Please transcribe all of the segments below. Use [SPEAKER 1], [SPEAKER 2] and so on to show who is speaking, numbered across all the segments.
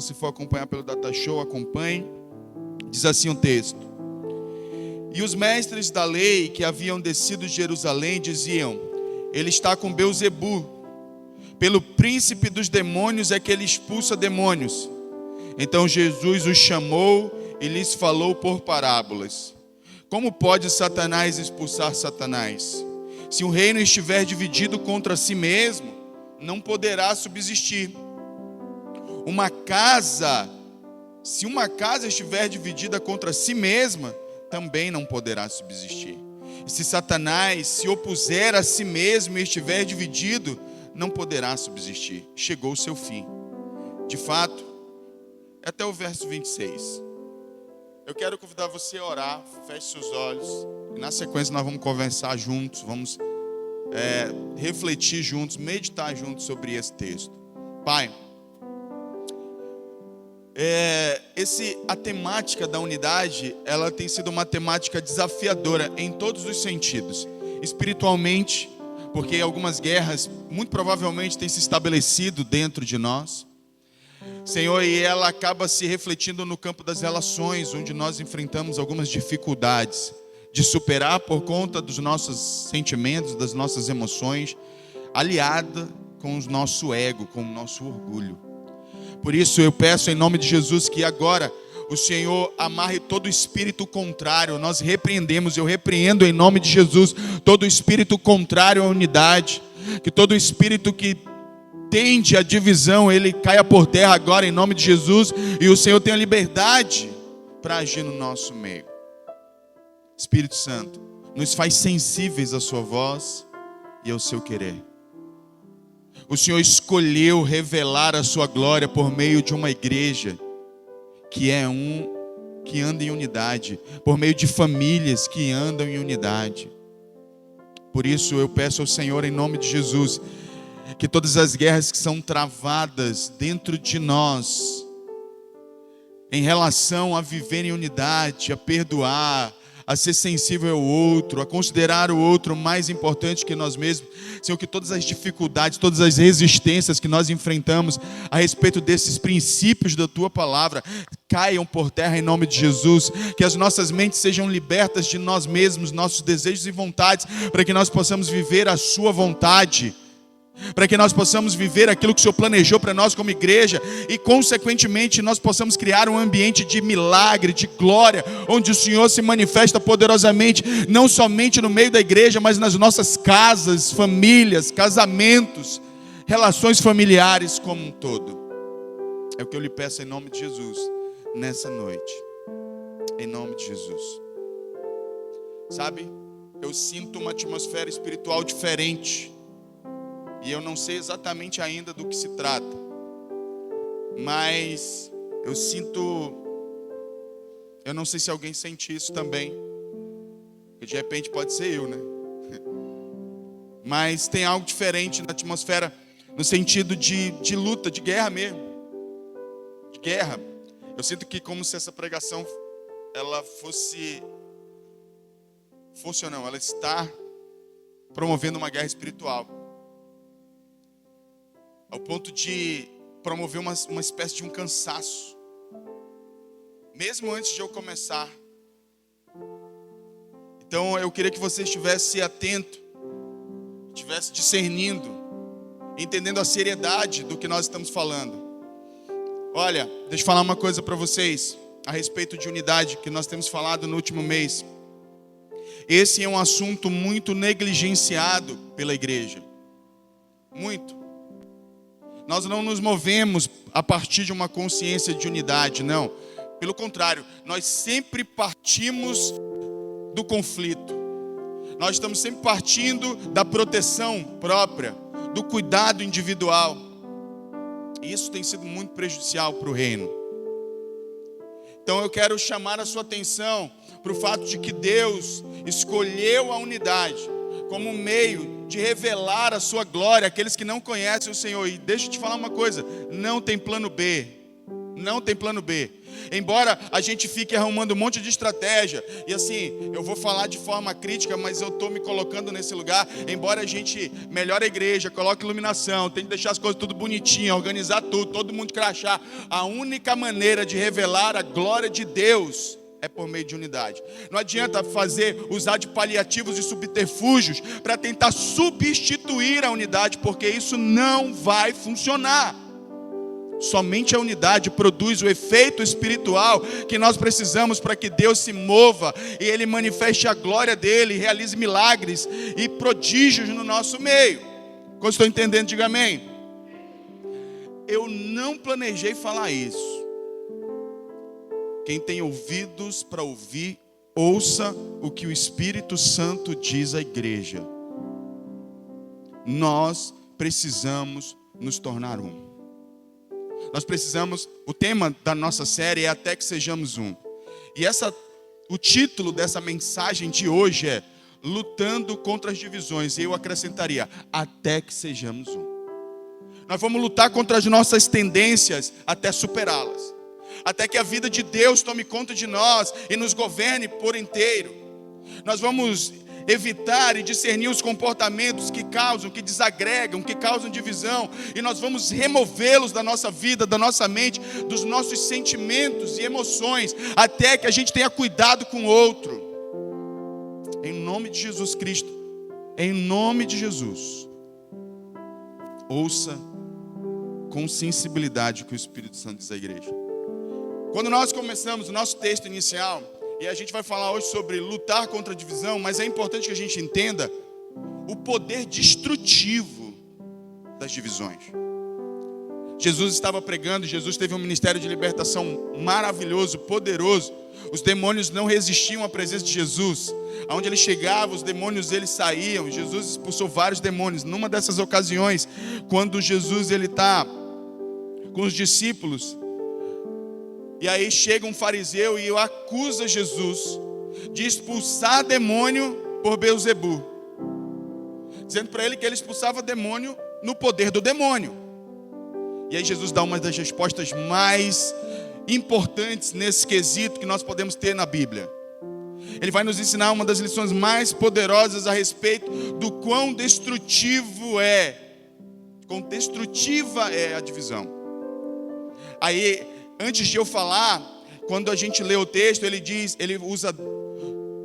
[SPEAKER 1] você for acompanhar pelo Data Show, acompanhe. Diz assim o texto: E os mestres da lei que haviam descido de Jerusalém diziam: Ele está com Belzebu, pelo príncipe dos demônios é que ele expulsa demônios. Então Jesus os chamou e lhes falou por parábolas: Como pode Satanás expulsar Satanás? Se um reino estiver dividido contra si mesmo, não poderá subsistir. Se uma casa estiver dividida contra si mesma, também não poderá subsistir. E se Satanás se opuser a si mesmo e estiver dividido, não poderá subsistir. Chegou o seu fim. De fato, até o verso 26. Eu quero convidar você a orar, feche seus olhos, e na sequência nós vamos conversar juntos, vamos refletir juntos, meditar juntos sobre esse texto. Pai, a temática da unidade, ela tem sido uma temática desafiadora em todos os sentidos. Espiritualmente, porque algumas guerras muito provavelmente têm se estabelecido dentro de nós, Senhor, e ela acaba se refletindo no campo das relações, onde nós enfrentamos algumas dificuldades de superar por conta dos nossos sentimentos, das nossas emoções, aliada com o nosso ego, com o nosso orgulho. Por isso eu peço em nome de Jesus que agora o Senhor amarre todo espírito contrário. Nós repreendemos, eu repreendo em nome de Jesus todo espírito contrário à unidade, que todo espírito que tende a divisão, ele caia por terra agora em nome de Jesus, e o Senhor tenha liberdade para agir no nosso meio. Espírito Santo, nos faz sensíveis à sua voz e ao seu querer. O Senhor escolheu revelar a sua glória por meio de uma igreja que anda em unidade, por meio de famílias que andam em unidade. Por isso eu peço ao Senhor em nome de Jesus que todas as guerras que são travadas dentro de nós, em relação a viver em unidade, a perdoar, a ser sensível ao outro, a considerar o outro mais importante que nós mesmos, Senhor, que todas as dificuldades, todas as resistências que nós enfrentamos a respeito desses princípios da Tua Palavra, caiam por terra em nome de Jesus, que as nossas mentes sejam libertas de nós mesmos, nossos desejos e vontades, para que nós possamos viver a Sua vontade, para que nós possamos viver aquilo que o Senhor planejou para nós como igreja e, consequentemente, nós possamos criar um ambiente de milagre, de glória, onde o Senhor se manifesta poderosamente, não somente no meio da igreja, mas nas nossas casas, famílias, casamentos, relações familiares como um todo. É o que eu lhe peço em nome de Jesus, nessa noite, em nome de Jesus. Sabe, eu sinto uma atmosfera espiritual diferente, e eu não sei exatamente ainda do que se trata, mas eu sinto, eu não sei se alguém sente isso também, porque de repente pode ser eu, né? Mas tem algo diferente na atmosfera, no sentido de luta, de guerra mesmo, de guerra. Eu sinto que como se essa pregação, ela ela está promovendo uma guerra espiritual, ao ponto de promover uma espécie de um cansaço, mesmo antes de eu começar. Então eu queria que você estivesse atento, estivesse discernindo, entendendo a seriedade do que nós estamos falando. Olha, deixa eu falar uma coisa para vocês a respeito de unidade, que nós temos falado no último mês. Esse é um assunto muito negligenciado pela igreja, muito. Nós não nos movemos a partir de uma consciência de unidade, não. Pelo contrário, nós sempre partimos do conflito. Nós estamos sempre partindo da proteção própria, do cuidado individual. E isso tem sido muito prejudicial para o reino. Então eu quero chamar a sua atenção para o fato de que Deus escolheu a unidade como um meio de revelar a sua glória àqueles que não conhecem o Senhor. E deixa eu te falar uma coisa, não tem plano B. Não tem plano B. embora a gente fique arrumando um monte de estratégia, e assim, eu vou falar de forma crítica, mas eu estou me colocando nesse lugar, embora a gente melhore a igreja, coloque iluminação, tente deixar as coisas tudo bonitinho, organizar tudo, todo mundo crachá, a única maneira de revelar a glória de Deus é por meio de unidade. Não adianta usar de paliativos e subterfúgios para tentar substituir a unidade, porque isso não vai funcionar. Somente a unidade produz o efeito espiritual que nós precisamos para que Deus se mova e Ele manifeste a glória dEle, realize milagres e prodígios no nosso meio. Quando estou entendendo, diga amém. Eu não planejei falar isso. Quem tem ouvidos para ouvir, ouça o que o Espírito Santo diz à igreja. Nós precisamos nos tornar um. Nós precisamos, o tema da nossa série é Até que Sejamos Um. E o título dessa mensagem de hoje é Lutando contra as divisões. E eu acrescentaria, Até que Sejamos Um. Nós vamos lutar contra as nossas tendências até superá-las. Até que a vida de Deus tome conta de nós e nos governe por inteiro. Nós vamos evitar e discernir os comportamentos que causam, que desagregam, que causam divisão. E nós vamos removê-los da nossa vida, da nossa mente, dos nossos sentimentos e emoções, até que a gente tenha cuidado com o outro. Em nome de Jesus Cristo, em nome de Jesus, ouça com sensibilidade o que o Espírito Santo diz à igreja. Quando nós começamos o nosso texto inicial, e a gente vai falar hoje sobre lutar contra a divisão, mas é importante que a gente entenda o poder destrutivo das divisões. Jesus estava pregando, Jesus teve um ministério de libertação maravilhoso, poderoso. Os demônios não resistiam à presença de Jesus. Aonde ele chegava, os demônios eles saíam. Jesus expulsou vários demônios. Numa dessas ocasiões, quando Jesus ele está com os discípulos, e aí chega um fariseu e acusa Jesus de expulsar demônio por Beelzebu, dizendo para ele que ele expulsava demônio no poder do demônio. E aí Jesus dá uma das respostas mais importantes nesse quesito que nós podemos ter na Bíblia. Ele vai nos ensinar uma das lições mais poderosas a respeito do quão destrutiva é a divisão. Aí, antes de eu falar, quando a gente lê o texto, ele usa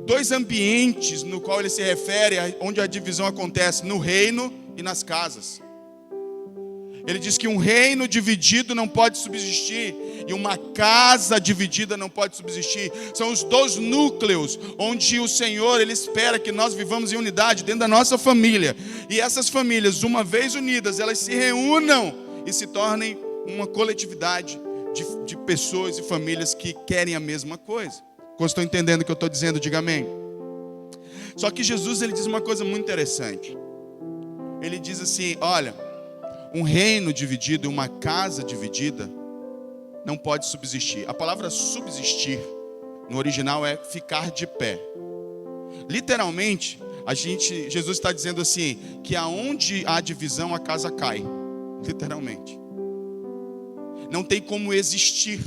[SPEAKER 1] dois ambientes no qual ele se refere, onde a divisão acontece, no reino e nas casas. Ele diz que um reino dividido não pode subsistir e uma casa dividida não pode subsistir. São os dois núcleos onde o Senhor ele espera que nós vivamos em unidade dentro da nossa família. E essas famílias, uma vez unidas, elas se reúnam e se tornem uma coletividade de pessoas e famílias que querem a mesma coisa. Quando estou entendendo o que eu estou dizendo, diga amém. Só que Jesus ele diz uma coisa muito interessante. Ele diz assim, olha, um reino dividido, uma casa dividida, não pode subsistir. A palavra subsistir, no original, é ficar de pé. Literalmente, Jesus está dizendo assim, que aonde há divisão, a casa cai. Literalmente. Não tem como existir,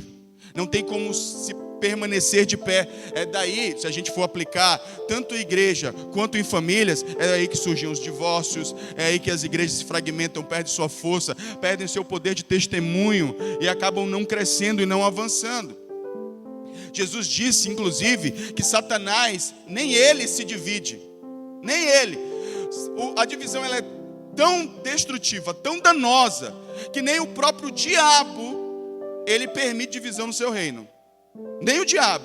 [SPEAKER 1] não tem como se permanecer de pé. É daí, se a gente for aplicar, tanto em igreja quanto em famílias, é daí que surgem os divórcios, é aí que as igrejas se fragmentam, perdem sua força, perdem seu poder de testemunho e acabam não crescendo e não avançando. Jesus disse, inclusive, que Satanás, nem ele se divide, nem ele. A divisão ela é tão destrutiva, tão danosa, que nem o próprio diabo, ele permite divisão no seu reino. Nem o diabo.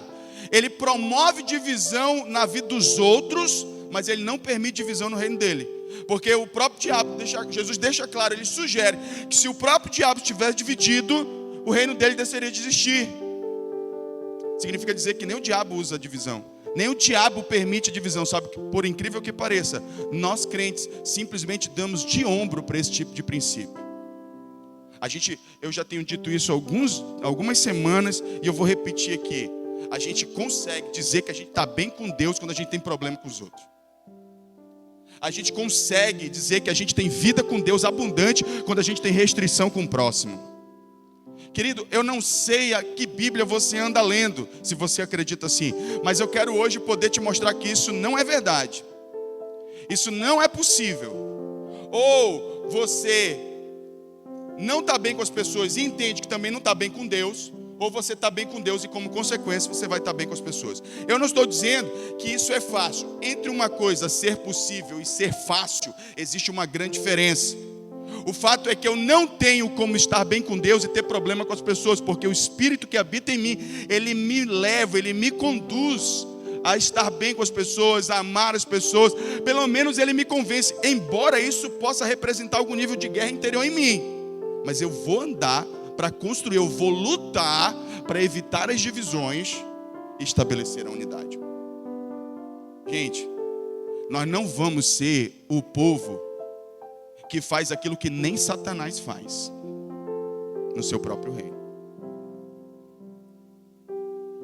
[SPEAKER 1] Ele promove divisão na vida dos outros, mas ele não permite divisão no reino dele. Porque o próprio diabo, Jesus deixa claro, ele sugere que se o próprio diabo estivesse dividido, o reino dele deixaria de existir. Significa dizer que nem o diabo usa divisão. Nem o diabo permite divisão, sabe? Por incrível que pareça, nós crentes simplesmente damos de ombro para esse tipo de princípio. Eu já tenho dito isso algumas semanas e eu vou repetir aqui. A gente consegue dizer que a gente está bem com Deus quando a gente tem problema com os outros. A gente consegue dizer que a gente tem vida com Deus abundante quando a gente tem restrição com o próximo. Querido, eu não sei a que Bíblia você anda lendo, se você acredita assim, mas eu quero hoje poder te mostrar que isso não é verdade. Isso não é possível. Ou você não está bem com as pessoas e entende que também não está bem com Deus, ou você está bem com Deus e como consequência você vai estar bem com as pessoas. Eu não estou dizendo que isso é fácil. Entre uma coisa ser possível e ser fácil, existe uma grande diferença. O fato é que eu não tenho como estar bem com Deus e ter problema com as pessoas, porque o Espírito que habita em mim, ele me leva, ele me conduz a estar bem com as pessoas, a amar as pessoas. Pelo menos ele me convence, embora isso possa representar algum nível de guerra interior em mim. Mas eu vou andar para construir, eu vou lutar para evitar as divisões e estabelecer a unidade. Gente, nós não vamos ser o povo que faz aquilo que nem Satanás faz no seu próprio reino.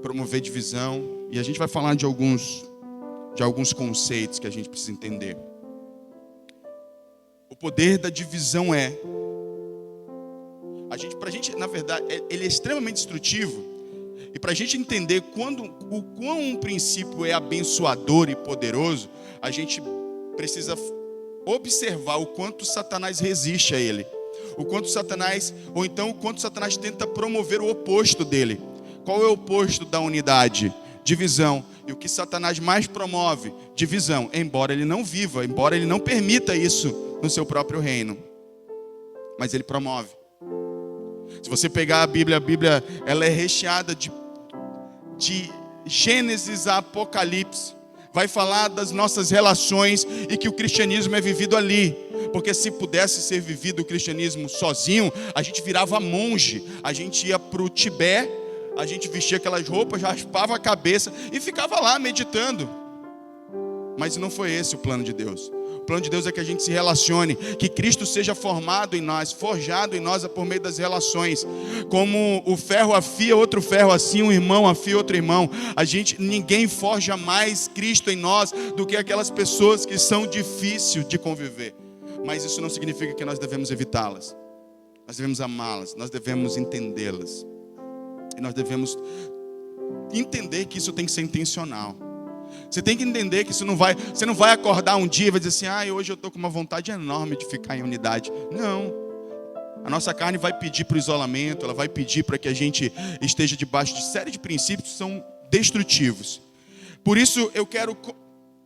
[SPEAKER 1] Promover divisão, e a gente vai falar de alguns conceitos que a gente precisa entender. O poder da divisão pra gente, na verdade, ele é extremamente destrutivo. E para a gente entender o quão um princípio é abençoador e poderoso, a gente precisa observar o quanto Satanás resiste a ele. O quanto Satanás tenta promover o oposto dele. Qual é o oposto da unidade? Divisão. E o que Satanás mais promove? Divisão. Embora ele não viva, embora ele não permita isso no seu próprio reino. Mas ele promove. Se você pegar a Bíblia ela é recheada de Gênesis a Apocalipse. Vai falar das nossas relações e que o cristianismo é vivido ali. Porque se pudesse ser vivido o cristianismo sozinho, a gente virava monge. A gente ia para o Tibete, a gente vestia aquelas roupas, raspava a cabeça e ficava lá meditando. Mas não foi esse o plano de Deus. O plano de Deus é que a gente se relacione, que Cristo seja formado em nós, forjado em nós por meio das relações. Como o ferro afia outro ferro, assim um irmão afia outro irmão. Ninguém forja mais Cristo em nós do que aquelas pessoas que são difíceis de conviver. Mas isso não significa que nós devemos evitá-las. Nós devemos amá-las, nós devemos entendê-las. E nós devemos entender que isso tem que ser intencional. Você tem que entender que você não vai acordar um dia e vai dizer assim: hoje eu estou com uma vontade enorme de ficar em unidade. Não. A nossa carne vai pedir para o isolamento, ela vai pedir para que a gente esteja debaixo de série de princípios que são destrutivos. Por isso eu quero,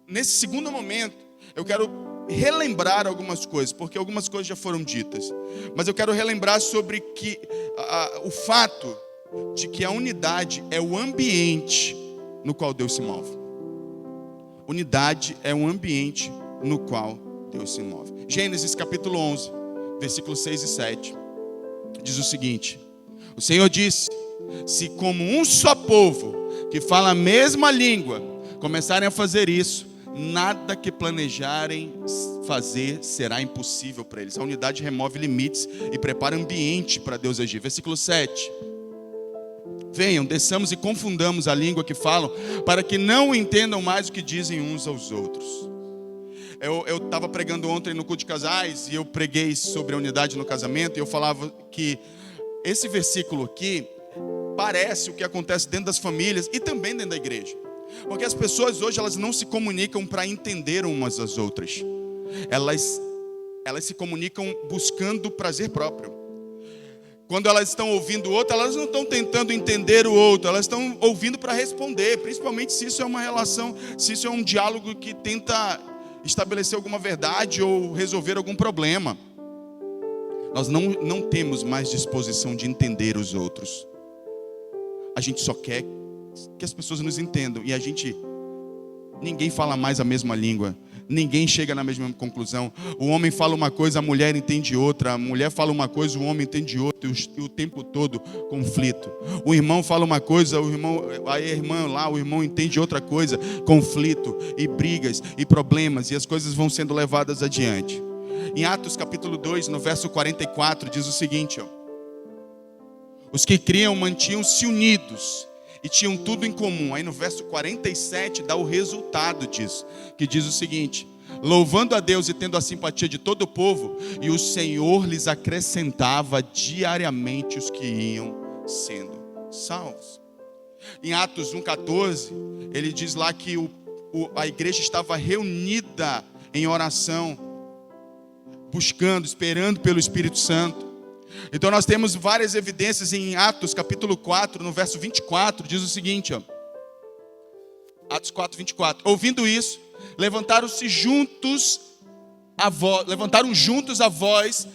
[SPEAKER 1] nesse segundo momento, eu quero relembrar algumas coisas, porque algumas coisas já foram ditas. Mas eu quero relembrar sobre o fato de que a unidade é o ambiente no qual Deus se move. Unidade é um ambiente no qual Deus se move. Gênesis capítulo 11, versículos 6 e 7. Diz o seguinte: o Senhor disse: se como um só povo, que fala a mesma língua, começarem a fazer isso, nada que planejarem fazer será impossível para eles. A unidade remove limites e prepara ambiente para Deus agir. Versículo 7. Venham, desçamos e confundamos a língua que falam, para que não entendam mais o que dizem uns aos outros. Eu estava pregando ontem no culto de casais, e eu preguei sobre a unidade no casamento, e eu falava que esse versículo aqui parece o que acontece dentro das famílias e também dentro da igreja. Porque as pessoas hoje, elas não se comunicam para entender umas às outras. Elas se comunicam buscando prazer próprio. Quando elas estão ouvindo o outro, elas não estão tentando entender o outro, elas estão ouvindo para responder, principalmente se isso é uma relação, se isso é um diálogo que tenta estabelecer alguma verdade ou resolver algum problema. Nós não temos mais disposição de entender os outros. A gente só quer que as pessoas nos entendam, e ninguém fala mais a mesma língua. Ninguém chega na mesma conclusão. O homem fala uma coisa, a mulher entende outra. A mulher fala uma coisa, o homem entende outra. E o tempo todo conflito. O irmão fala uma coisa, a irmã lá, o irmão entende outra coisa. Conflito e brigas e problemas. E as coisas vão sendo levadas adiante. Em Atos capítulo 2, no verso 44, diz o seguinte: os que criam mantinham-se unidos e tinham tudo em comum. Aí no verso 47 dá o resultado disso, que diz o seguinte: louvando a Deus e tendo a simpatia de todo o povo, e o Senhor lhes acrescentava diariamente os que iam sendo salvos. Em Atos 1,14, ele diz lá que a igreja estava reunida em oração, buscando, esperando pelo Espírito Santo. Então nós temos várias evidências em Atos capítulo 4, no verso 24, diz o seguinte, ó. Atos 4, 24. Ouvindo isso, levantaram juntos a voz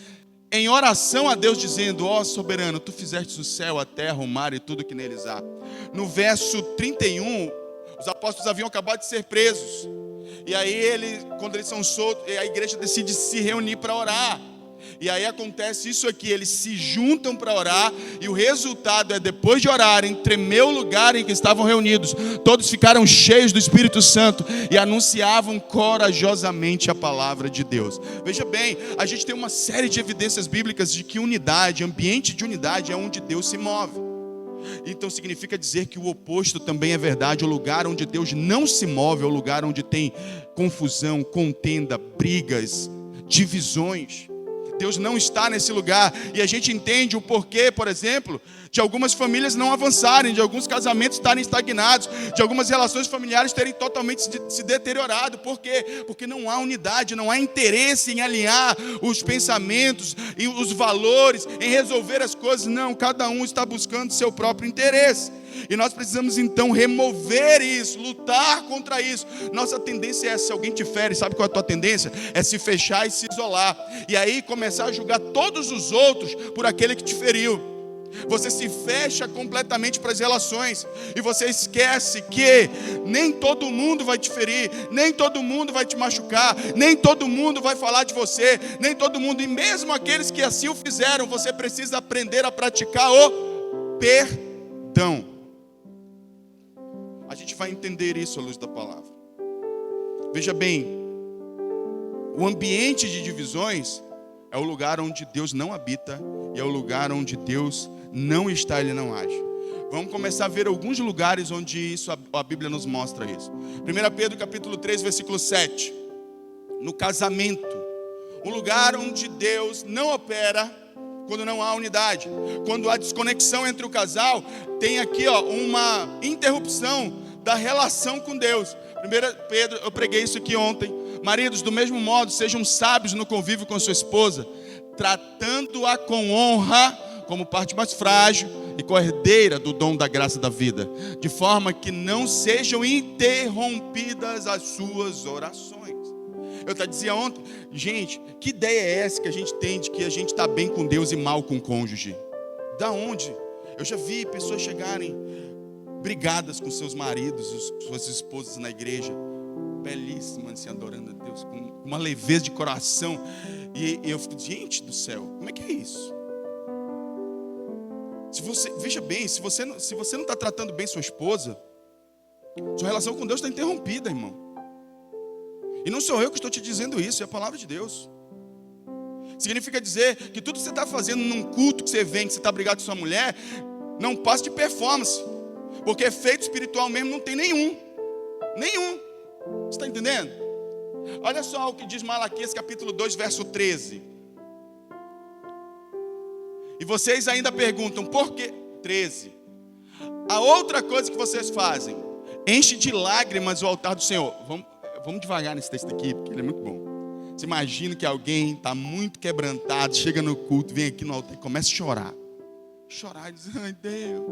[SPEAKER 1] em oração a Deus, dizendo: ó soberano, tu fizeste o céu, a terra, o mar e tudo que neles há. No verso 31, os apóstolos haviam acabado de ser presos. E aí quando eles são soltos, a igreja decide se reunir para orar. E aí acontece isso aqui, eles se juntam para orar, e o resultado é, depois de orarem, tremeu o lugar em que estavam reunidos. Todos ficaram cheios do Espírito Santo e anunciavam corajosamente a palavra de Deus. Veja bem, a gente tem uma série de evidências bíblicas de que unidade, ambiente de unidade é onde Deus se move. Então significa dizer que o oposto também é verdade. O lugar onde Deus não se move é o lugar onde tem confusão, contenda, brigas, divisões. Deus não está nesse lugar. E a gente entende o porquê, por exemplo, de algumas famílias não avançarem, de alguns casamentos estarem estagnados, de algumas relações familiares terem totalmente se deteriorado. Por quê? Porque não há unidade, não há interesse em alinhar os pensamentos e os valores, em resolver as coisas. Não, cada um está buscando seu próprio interesse. E nós precisamos então remover isso, lutar contra isso. Nossa tendência é, se alguém te fere, sabe qual é a tua tendência? É se fechar e se isolar. E aí começar a julgar todos os outros por aquele que te feriu. Você se fecha completamente para as relações. E você esquece que nem todo mundo vai te ferir, nem todo mundo vai te machucar, nem todo mundo vai falar de você, nem todo mundo, e mesmo aqueles que assim o fizeram, você precisa aprender a praticar o perdão. A gente vai entender isso à luz da palavra. Veja bem, o ambiente de divisões é o lugar onde Deus não habita, e é o lugar onde Deus não está, Ele não age. Vamos começar a ver alguns lugares onde isso, a Bíblia nos mostra isso. 1 Pedro capítulo 3, versículo 7. No casamento, um lugar onde Deus não opera quando não há unidade. Quando há desconexão entre o casal, tem aqui uma interrupção da relação com Deus. 1 Pedro, eu preguei isso aqui ontem. Maridos, do mesmo modo, sejam sábios no convívio com sua esposa, tratando-a com honra, como parte mais frágil e co-herdeira do dom da graça da vida, de forma que não sejam interrompidas as suas orações. Eu até dizia ontem, gente, que ideia é essa que a gente tem de que a gente está bem com Deus e mal com o cônjuge? Da onde? Eu já vi pessoas chegarem brigadas com seus maridos, suas esposas na igreja, belíssimas, assim, adorando a Deus, com uma leveza de coração. E eu fico, gente do céu, como é que é isso? Veja bem, se você não está tratando bem sua esposa, sua relação com Deus está interrompida, irmão. E não sou eu que estou te dizendo isso, é a palavra de Deus. Significa dizer que tudo que você está fazendo num culto que você vem, que você está brigado com sua mulher, não passa de performance. Porque efeito espiritual mesmo não tem nenhum. Nenhum. Você está entendendo? Olha só o que diz Malaquias capítulo 2, verso 13. E vocês ainda perguntam, por que? 13. A outra coisa que vocês fazem, enche de lágrimas o altar do Senhor. Vamos devagar nesse texto aqui, porque ele é muito bom. Você imagina que alguém está muito quebrantado, chega no culto, vem aqui no altar e começa a chorar. Chorar e dizer, ai Deus.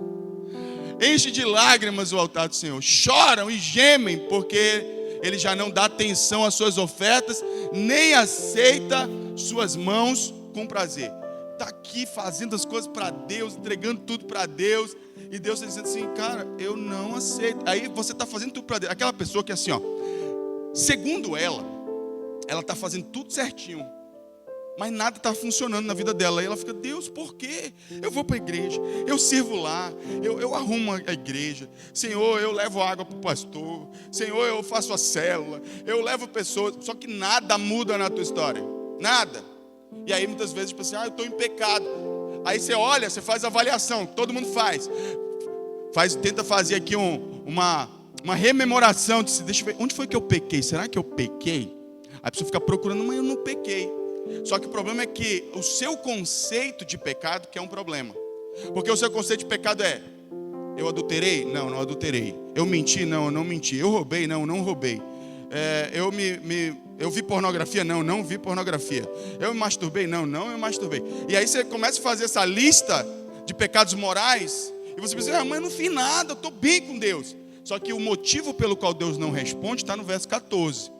[SPEAKER 1] Enche de lágrimas o altar do Senhor. Choram e gemem, porque Ele já não dá atenção às suas ofertas, nem aceita suas mãos com prazer. Está aqui fazendo as coisas para Deus, entregando tudo para Deus, e Deus está dizendo assim, cara, eu não aceito. Aí você está fazendo tudo para Deus. Aquela pessoa que é assim, segundo ela está fazendo tudo certinho, mas nada está funcionando na vida dela. E ela fica, Deus, por quê? Eu vou para a igreja, eu sirvo lá, eu arrumo a igreja. Senhor, eu levo água para o pastor. Senhor, eu faço a célula, eu levo pessoas. Só que nada muda na tua história, nada. E aí muitas vezes tipo assim, eu estou em pecado. Aí você olha, você faz avaliação, todo mundo faz, tenta fazer aqui uma rememoração, deixa eu ver, onde foi que eu pequei? Será que eu pequei? Aí a pessoa fica procurando, mas eu não pequei. Só que o problema é que o seu conceito de pecado que é um problema. Porque o seu conceito de pecado é: eu adulterei? Não, não adulterei. Eu menti? Não, eu não menti. Eu roubei? Não, não roubei. Eu vi pornografia? Não, não vi pornografia. Eu me masturbei? Não, não eu masturbei. E aí você começa a fazer essa lista de pecados morais e você pensa: mas eu não fiz nada, eu estou bem com Deus. Só que o motivo pelo qual Deus não responde está no verso 14,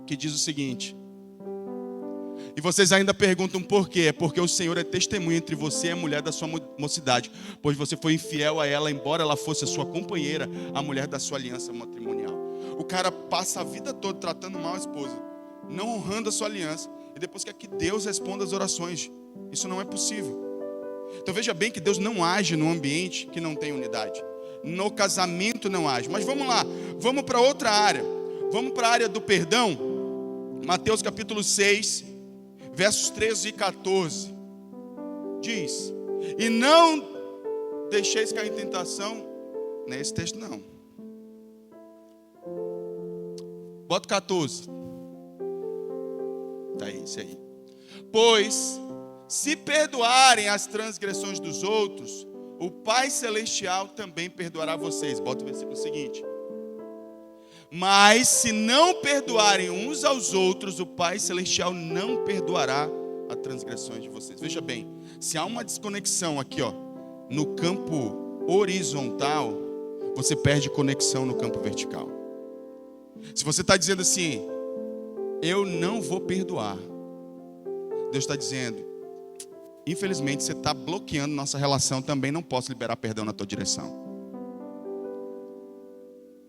[SPEAKER 1] que diz o seguinte: e vocês ainda perguntam por quê? É porque o Senhor é testemunha entre você e a mulher da sua mocidade, pois você foi infiel a ela, embora ela fosse a sua companheira, a mulher da sua aliança matrimonial. O cara passa a vida toda tratando mal a esposa, não honrando a sua aliança, e depois quer que Deus responda as orações. Isso não é possível. Então veja bem que Deus não age num ambiente que não tem unidade. No casamento não age. Mas vamos lá, vamos para outra área. Vamos para a área do perdão. Mateus capítulo 6, versos 13 e 14. Diz: e não deixeis cair em tentação. Não é esse texto não. Bota 14. Tá aí, isso aí. Pois, se perdoarem as transgressões dos outros, o Pai Celestial também perdoará vocês. Bota o versículo seguinte: mas se não perdoarem uns aos outros, o Pai Celestial não perdoará as transgressões de vocês. Veja bem, se há uma desconexão aqui, no campo horizontal, você perde conexão no campo vertical. Se você está dizendo assim: eu não vou perdoar, Deus está dizendo: infelizmente você está bloqueando nossa relação, também não posso liberar perdão na tua direção.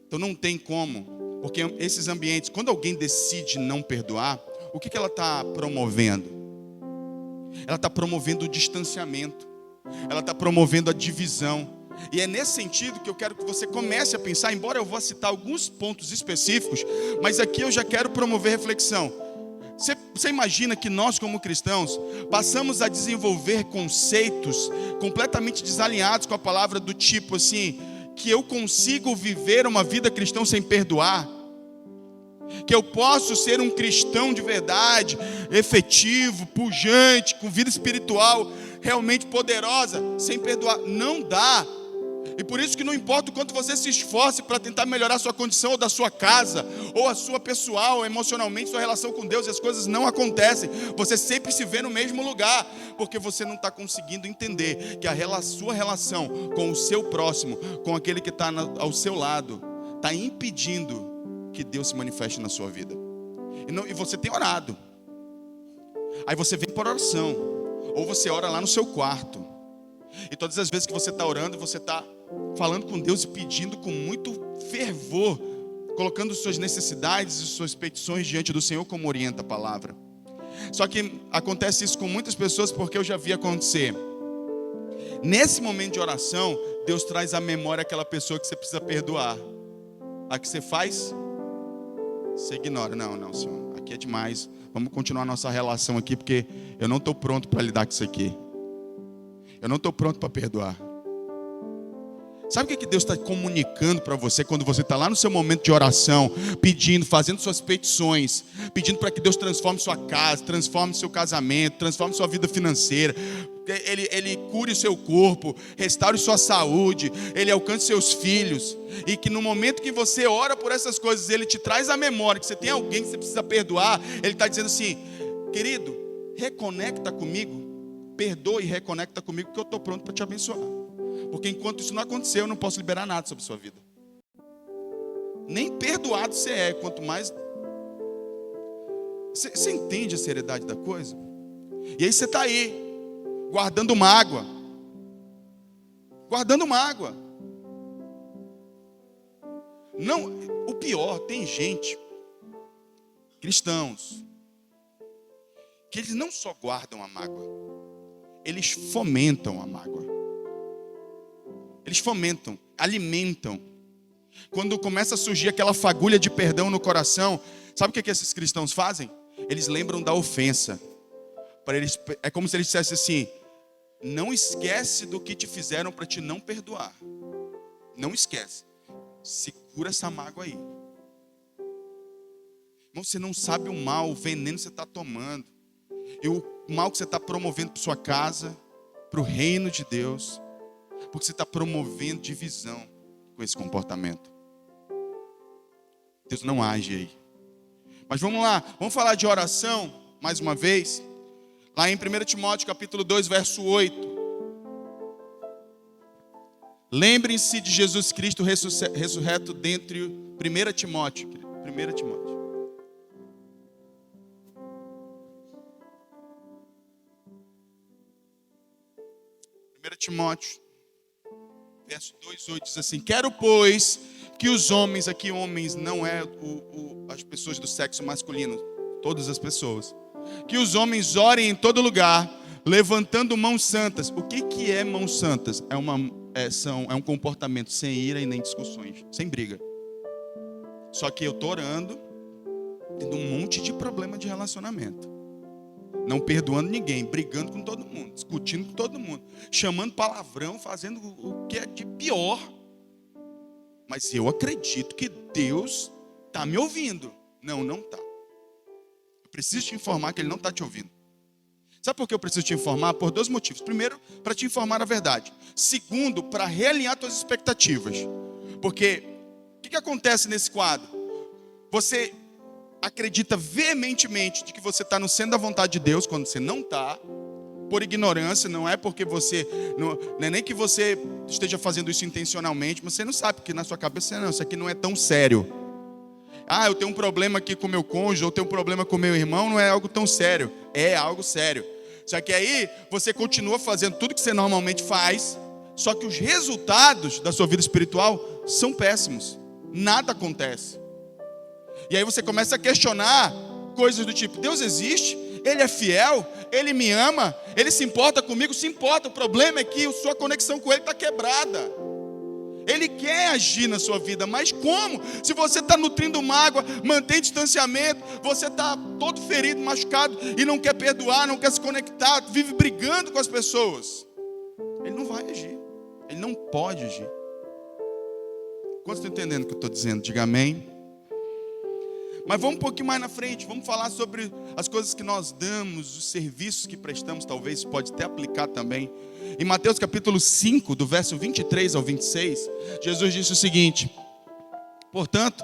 [SPEAKER 1] Então não tem como, porque esses ambientes, quando alguém decide não perdoar, o que ela está promovendo? Ela está promovendo o distanciamento, ela está promovendo a divisão. E é nesse sentido que eu quero que você comece a pensar, embora eu vou citar alguns pontos específicos, mas aqui eu já quero promover reflexão. Você imagina que nós, como cristãos, passamos a desenvolver conceitos completamente desalinhados com a palavra, do tipo assim: que eu consigo viver uma vida cristã sem perdoar, que eu posso ser um cristão de verdade, efetivo, pujante, com vida espiritual realmente poderosa, sem perdoar. Não dá. E por isso que não importa o quanto você se esforce para tentar melhorar a sua condição, ou da sua casa, ou a sua pessoal, emocionalmente, sua relação com Deus, e as coisas não acontecem. Você sempre se vê no mesmo lugar, porque você não está conseguindo entender que a sua relação com o seu próximo, com aquele que está ao seu lado, está impedindo que Deus se manifeste na sua vida. E você tem orado. Aí você vem por oração, ou você ora lá no seu quarto. E todas as vezes que você está orando, você está falando com Deus e pedindo com muito fervor, colocando suas necessidades e suas petições diante do Senhor, como orienta a palavra. Só que acontece isso com muitas pessoas, porque eu já vi acontecer. Nesse momento de oração, Deus traz à memória aquela pessoa que você precisa perdoar. A que você faz, você ignora. Não, Senhor, aqui é demais. Vamos continuar nossa relação aqui, porque eu não estou pronto para lidar com isso aqui. Eu não estou pronto para perdoar. Sabe o que Deus está comunicando para você quando você está lá no seu momento de oração, pedindo, fazendo suas petições, pedindo para que Deus transforme sua casa, transforme seu casamento, transforme sua vida financeira, Ele cure o seu corpo, restaure sua saúde, Ele alcance seus filhos, e que no momento que você ora por essas coisas, Ele te traz à memória que você tem alguém que você precisa perdoar. Ele está dizendo assim: querido, reconecta comigo, perdoa e reconecta comigo, que eu estou pronto para te abençoar. Porque enquanto isso não aconteceu, eu não posso liberar nada sobre a sua vida. Nem perdoado você é, quanto mais... Você entende a seriedade da coisa? E aí você está aí, guardando mágoa. Guardando mágoa. Não, o pior, tem gente, cristãos, que eles não só guardam a mágoa, eles fomentam a mágoa. Eles fomentam, alimentam. Quando começa a surgir aquela fagulha de perdão no coração, sabe o que esses cristãos fazem? Eles lembram da ofensa. Para eles, é como se eles dissessem assim: não esquece do que te fizeram para te não perdoar. Não esquece. Segura essa mágoa aí. Irmão, você não sabe o mal, o veneno que você está tomando. E o mal que você está promovendo para sua casa, para o reino de Deus. Porque você está promovendo divisão com esse comportamento. Deus não age aí. Mas vamos lá, vamos falar de oração, mais uma vez. Lá em 1 Timóteo capítulo 2, verso 8. Lembrem-se de Jesus Cristo ressurreto dentre 1 Timóteo. 1 Timóteo. 1 Timóteo, verso 2:8 diz assim: quero, pois, que os homens, aqui homens não é as pessoas do sexo masculino, todas as pessoas, que os homens orem em todo lugar, levantando mãos santas. O que é mãos santas? É um comportamento sem ira e nem discussões, sem briga. Só que eu estou orando, tendo um monte de problema de relacionamento, não perdoando ninguém, brigando com todo mundo, discutindo com todo mundo, chamando palavrão, fazendo o que é de pior. Mas eu acredito que Deus está me ouvindo. Não está. Eu preciso te informar que Ele não está te ouvindo. Sabe por que eu preciso te informar? Por 2 motivos. Primeiro, para te informar a verdade. Segundo, para realinhar suas expectativas. Porque o que acontece nesse quadro? Você acredita veementemente de que você está no centro da vontade de Deus, quando você não está, por ignorância. Não é porque você, não é nem que você esteja fazendo isso intencionalmente, mas você não sabe, porque na sua cabeça, não, isso aqui não é tão sério. Eu tenho um problema aqui com meu cônjuge, eu tenho um problema com meu irmão, não é algo tão sério. É algo sério. Só que aí você continua fazendo tudo que você normalmente faz, só que os resultados da sua vida espiritual são péssimos. Nada acontece. E aí você começa a questionar coisas do tipo: Deus existe? Ele é fiel? Ele me ama? Ele se importa comigo? Se importa. O problema é que a sua conexão com Ele está quebrada. Ele quer agir na sua vida, mas como? Se você está nutrindo mágoa, mantém distanciamento, você está todo ferido, machucado e não quer perdoar, não quer se conectar, vive brigando com as pessoas, Ele não vai agir, Ele não pode agir. Quantos estão entendendo o que eu estou dizendo? Diga amém. Mas vamos um pouquinho mais na frente, vamos falar sobre as coisas que nós damos, os serviços que prestamos, talvez pode até aplicar também. Em Mateus capítulo 5, do verso 23 ao 26, Jesus disse o seguinte: portanto,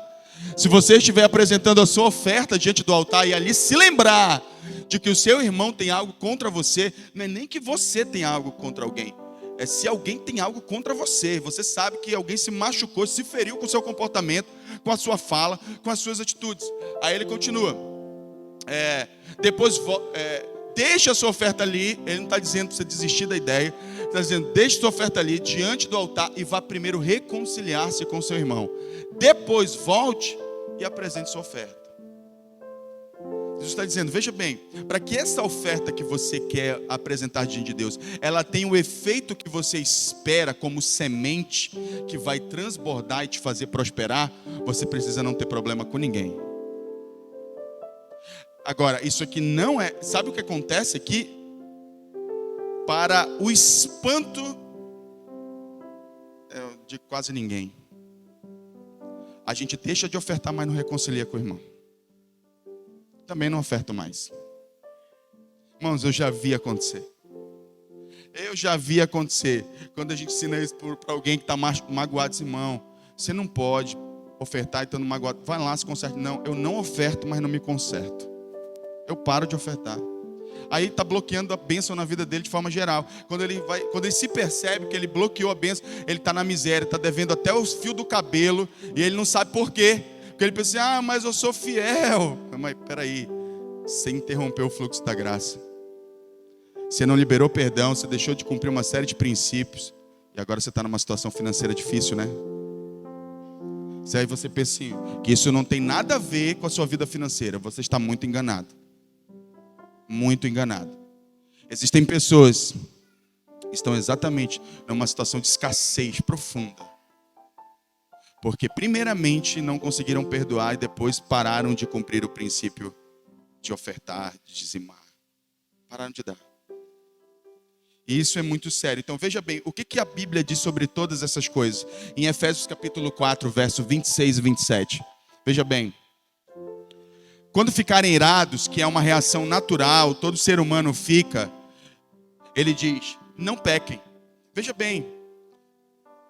[SPEAKER 1] se você estiver apresentando a sua oferta diante do altar e ali se lembrar de que o seu irmão tem algo contra você, não é nem que você tem algo contra alguém, é se alguém tem algo contra você. Você sabe que alguém se machucou, se feriu com o seu comportamento, com a sua fala, com as suas atitudes. Aí ele continua, deixa a sua oferta ali. Ele não está dizendo para você desistir da ideia, está dizendo: deixa a sua oferta ali diante do altar e vá primeiro reconciliar-se com seu irmão, depois volte e apresente sua oferta. Jesus está dizendo: veja bem, para que essa oferta que você quer apresentar diante de Deus, ela tenha o efeito que você espera, como semente que vai transbordar e te fazer prosperar, você precisa não ter problema com ninguém. Agora, isso aqui não é... Sabe o que acontece aqui? Para o espanto de quase ninguém, a gente deixa de ofertar, mas não reconcilia com o irmão. Também não oferto mais. Irmãos, eu já vi acontecer. Quando a gente ensina isso para alguém que está magoado, irmão, você não pode ofertar e estando magoado. Vai lá, se conserte. Não, eu não oferto, mas não me conserto. Eu paro de ofertar. Aí está bloqueando a bênção na vida dele de forma geral. Quando ele se percebe que ele bloqueou a bênção, ele está na miséria, está devendo até os fios do cabelo, e ele não sabe por quê. Porque ele pensa assim: mas eu sou fiel. Mas peraí, você interrompeu o fluxo da graça. Você não liberou perdão, você deixou de cumprir uma série de princípios, e agora você está numa situação financeira difícil, né? Aí você pensa assim, que isso não tem nada a ver com a sua vida financeira. Você está muito enganado. Muito enganado. Existem pessoas que estão exatamente numa situação de escassez profunda, porque primeiramente não conseguiram perdoar e depois pararam de cumprir o princípio de ofertar, de dizimar. Pararam de dar. E isso é muito sério. Então veja bem, o que a Bíblia diz sobre todas essas coisas? Em Efésios capítulo 4, verso 26 e 27. Veja bem. Quando ficarem irados, que é uma reação natural, todo ser humano fica, ele diz, não pequem. Veja bem,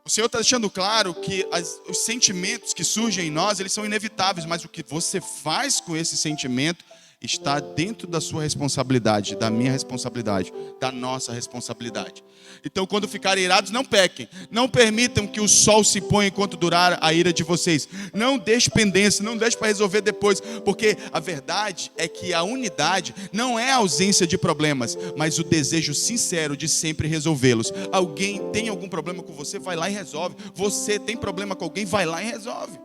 [SPEAKER 1] o Senhor está deixando claro que os sentimentos que surgem em nós, eles são inevitáveis, mas o que você faz com esse sentimento está dentro da sua responsabilidade, da minha responsabilidade, da nossa responsabilidade. Então, quando ficarem irados, não pequem. Não permitam que o sol se ponha enquanto durar a ira de vocês. Não deixe pendência, não deixe para resolver depois, porque a verdade é que a unidade não é a ausência de problemas, mas o desejo sincero de sempre resolvê-los. Alguém tem algum problema com você, vai lá e resolve. Você tem problema com alguém, vai lá e resolve.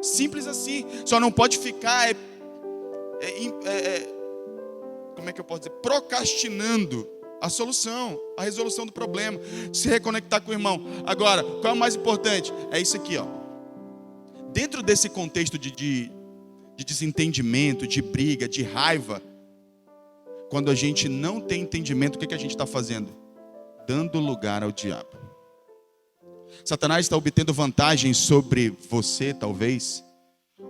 [SPEAKER 1] Simples assim. Só não pode ficar como é que eu posso dizer? Procrastinando a solução, a resolução do problema. Se reconectar com o irmão. Agora, qual é o mais importante? É isso aqui, ó. Dentro desse contexto de desentendimento, de briga, de raiva, quando a gente não tem entendimento, o que a gente está fazendo? Dando lugar ao diabo. Satanás está obtendo vantagem sobre você, talvez,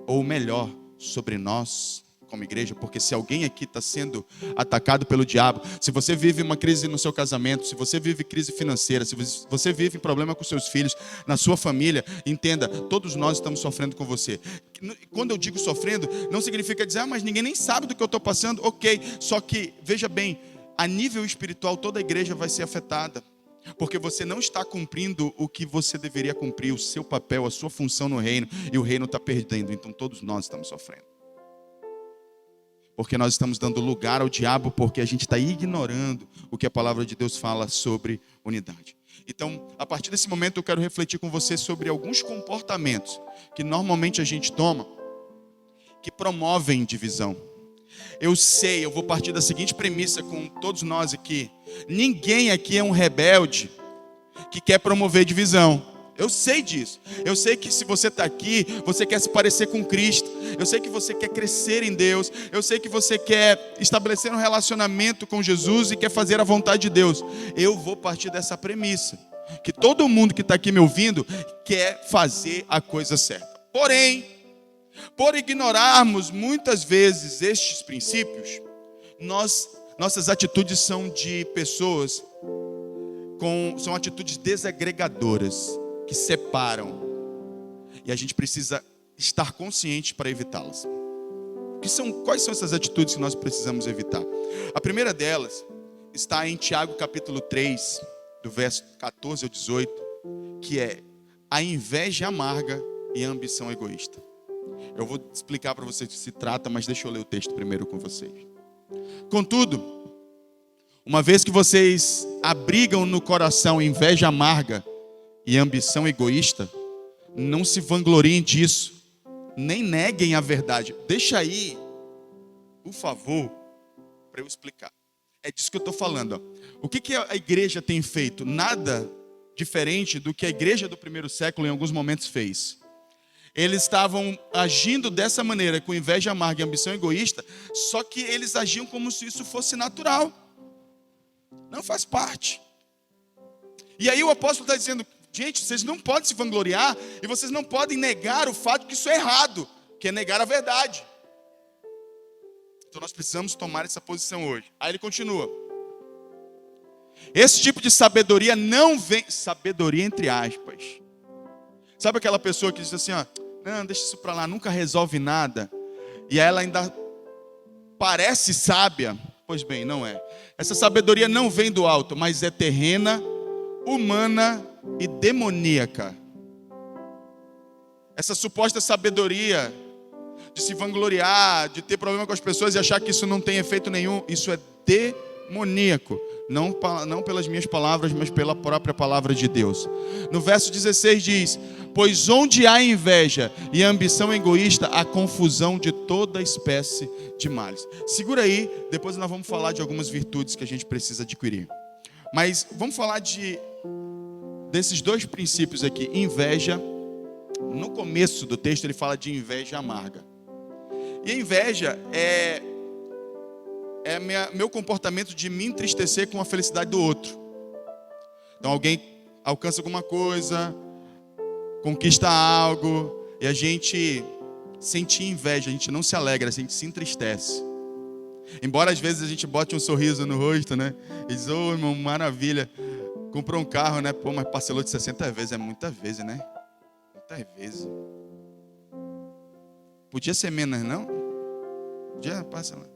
[SPEAKER 1] ou melhor, sobre nós, como igreja, porque se alguém aqui está sendo atacado pelo diabo, se você vive uma crise no seu casamento, se você vive crise financeira, se você vive problema com seus filhos, na sua família, entenda, todos nós estamos sofrendo com você. Quando eu digo sofrendo, não significa dizer, mas ninguém nem sabe do que eu estou passando, ok, só que, veja bem, a nível espiritual toda a igreja vai ser afetada, porque você não está cumprindo o que você deveria cumprir, o seu papel, a sua função no reino, e o reino está perdendo, então todos nós estamos sofrendo. Porque nós estamos dando lugar ao diabo, porque a gente está ignorando o que a palavra de Deus fala sobre unidade. Então, a partir desse momento eu quero refletir com você sobre alguns comportamentos que normalmente a gente toma, que promovem divisão. Eu vou partir da seguinte premissa com todos nós aqui. Ninguém aqui é um rebelde que quer promover divisão. Eu sei disso. Eu sei que se você está aqui, você quer se parecer com Cristo. Eu sei que você quer crescer em Deus. Eu sei que você quer estabelecer um relacionamento com Jesus e quer fazer a vontade de Deus. Eu vou partir dessa premissa, que todo mundo que está aqui me ouvindo quer fazer a coisa certa. Porém, por ignorarmos muitas vezes estes princípios, nossas atitudes são de pessoas são atitudes desagregadoras, que separam, e a gente precisa estar consciente para evitá-las. Quais são essas atitudes que nós precisamos evitar? A primeira delas está em Tiago capítulo 3, do verso 14 ao 18, que é a inveja amarga e a ambição egoísta. Eu vou explicar para vocês do que se trata, mas deixa eu ler o texto primeiro com vocês. Contudo, uma vez que vocês abrigam no coração inveja amarga e ambição egoísta, não se vangloriem disso, nem neguem a verdade. Deixa aí, por favor, para eu explicar. É disso que eu estou falando. Ó. O que a igreja tem feito? Nada diferente do que a igreja do primeiro século em alguns momentos fez. Eles estavam agindo dessa maneira, com inveja amarga e ambição egoísta, só que eles agiam como se isso fosse natural. Não faz parte. E aí o apóstolo está dizendo, gente, vocês não podem se vangloriar e vocês não podem negar o fato de que isso é errado, que é negar a verdade. Então nós precisamos tomar essa posição hoje. Aí ele continua. Esse tipo de sabedoria não vem... Sabedoria entre aspas. Sabe aquela pessoa que diz assim, ó, não, deixa isso para lá, nunca resolve nada. E ela ainda parece sábia. Pois bem, não é. Essa sabedoria não vem do alto, mas é terrena, humana e demoníaca. Essa suposta sabedoria de se vangloriar, de ter problema com as pessoas e achar que isso não tem efeito nenhum, isso é demoníaco. Não pelas minhas palavras, mas pela própria palavra de Deus. No verso 16 diz, pois onde há inveja e ambição egoísta, há confusão de toda espécie de males. Segura aí, depois nós vamos falar de algumas virtudes que a gente precisa adquirir. Mas vamos falar desses dois princípios aqui. Inveja, no começo do texto ele fala de inveja amarga. E a inveja é meu comportamento de me entristecer com a felicidade do outro. Então alguém alcança alguma coisa, conquista algo, e a gente sentir inveja, a gente não se alegra, a gente se entristece. Embora às vezes a gente bote um sorriso no rosto, né? E diz, ô irmão, maravilha, comprou um carro, né? Pô, mas parcelou de 60 vezes, é muitas vezes, né? Muitas vezes. Podia ser menos, não? Podia parcelar.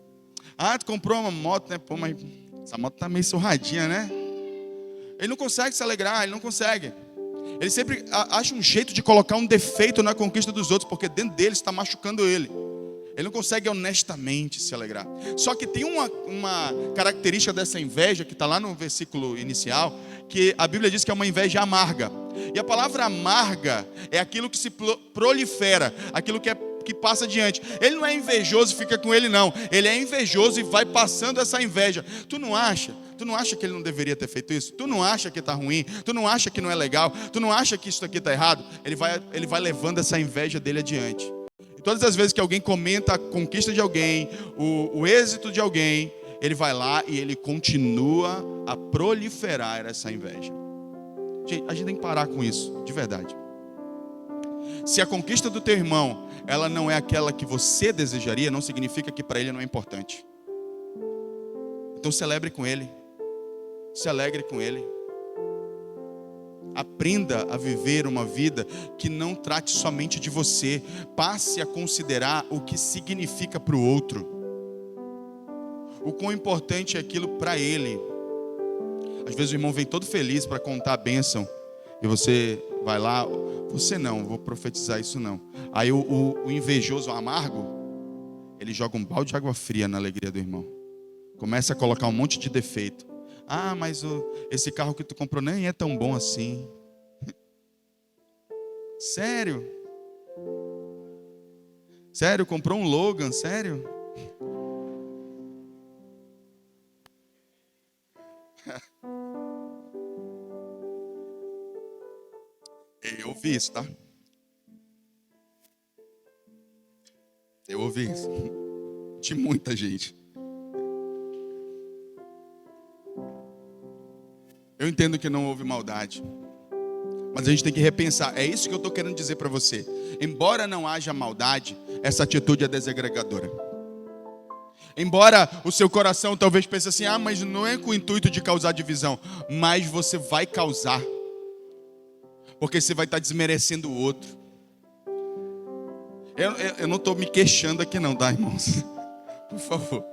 [SPEAKER 1] Ah, tu comprou uma moto, né? Pô, mas essa moto tá meio surradinha, né? Ele não consegue se alegrar, ele não consegue. Ele sempre acha um jeito de colocar um defeito na conquista dos outros, porque dentro dele está machucando ele. Ele não consegue honestamente se alegrar. Só que tem uma característica dessa inveja, que está lá no versículo inicial, que a Bíblia diz que é uma inveja amarga. E a palavra amarga é aquilo que se prolifera, aquilo que passa adiante. Ele não é invejoso e fica com ele, não. Ele é invejoso e vai passando essa inveja. Tu não acha? Tu não acha que ele não deveria ter feito isso? Tu não acha que está ruim? Tu não acha que não é legal? Tu não acha que isso aqui está errado? Ele vai levando essa inveja dele adiante. E todas as vezes que alguém comenta a conquista de alguém, o êxito de alguém, ele vai lá e ele continua a proliferar essa inveja. Gente, a gente tem que parar com isso, de verdade. Se a conquista do teu irmão, ela não é aquela que você desejaria, não significa que para ele não é importante. Então celebre com ele. Se alegre com ele. Aprenda a viver uma vida que não trate somente de você. Passe a considerar o que significa para o outro. O quão importante é aquilo para ele. Às vezes o irmão vem todo feliz para contar a bênção. E você vai lá, você não, vou profetizar isso não. Aí o invejoso, o amargo, ele joga um balde de água fria na alegria do irmão. Começa a colocar um monte de defeito. Ah, mas esse carro que tu comprou nem é tão bom assim. Sério? Sério, comprou um Logan, sério? Eu ouvi isso, tá? Eu ouvi isso. De muita gente. Eu entendo que não houve maldade. Mas a gente tem que repensar. É isso que eu estou querendo dizer para você. Embora não haja maldade, essa atitude é desagregadora. Embora o seu coração talvez pense assim, mas não é com o intuito de causar divisão. Mas você vai causar. Porque você vai estar desmerecendo o outro. Eu não estou me queixando aqui não, tá, irmãos? Por favor.